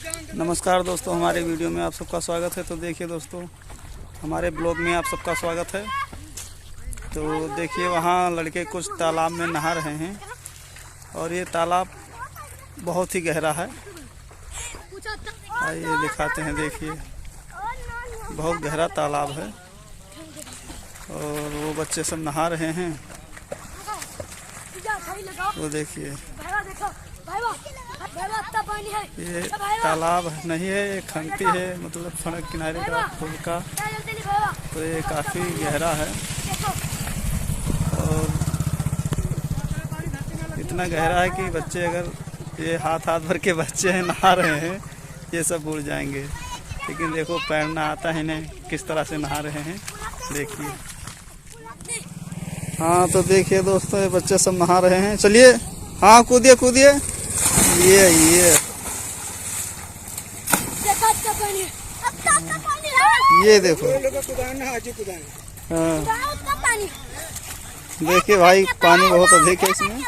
नमस्कार दोस्तों, हमारे वीडियो में आप सबका स्वागत है। तो देखिए दोस्तों, हमारे ब्लॉग में आप सबका स्वागत है। तो देखिए वहाँ लड़के कुछ तालाब में नहा रहे हैं और ये तालाब बहुत ही गहरा है। आइए दिखाते हैं। देखिए बहुत गहरा तालाब है और वो बच्चे सब नहा रहे हैं। वो देखिए ये तालाब नहीं है, ये खंती है, मतलब सड़क किनारे का पुल का। तो ये काफ़ी गहरा है और इतना गहरा है कि बच्चे, अगर ये हाथ भर के बच्चे हैं नहा रहे हैं, ये सब बुड़ जाएंगे। लेकिन देखो तैरना आता है इन्हें, किस तरह से नहा रहे हैं देखिए। हाँ तो देखिए दोस्तों, ये बच्चे सब नहा रहे हैं। चलिए, हाँ कूदिए कूदिए। ये देखो, हाँ देखिए भाई, पानी बहुत अधिक है इसमें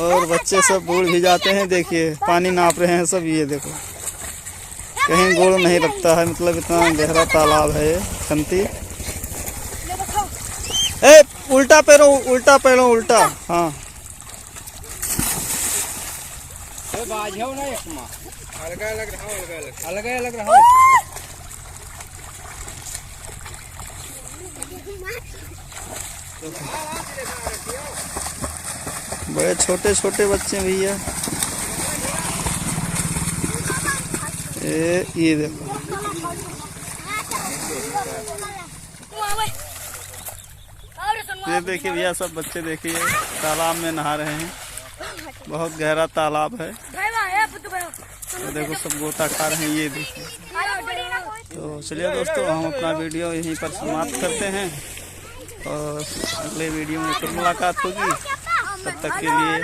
और बच्चे सब बूढ़ भी जाते हैं। देखिए पानी नाप रहे हैं सब। ये देखो कहीं गोड़ नहीं लगता है, मतलब इतना गहरा तालाब है ये खंती। ए उल्टा पैरो उल्टा। हाँ अलग रहा। बड़े छोटे छोटे बच्चे भैया। ये देखो, ये देखिए भैया, सब बच्चे देखिए तालाब में नहा रहे हैं। बहुत गहरा तालाब है। तो देखो सब गोता खा रहे हैं। ये देखिए। तो चलिए दोस्तों, हम अपना वीडियो यहीं पर समाप्त करते हैं और अगले वीडियो में फिर मुलाकात होगी। तब तक के लिए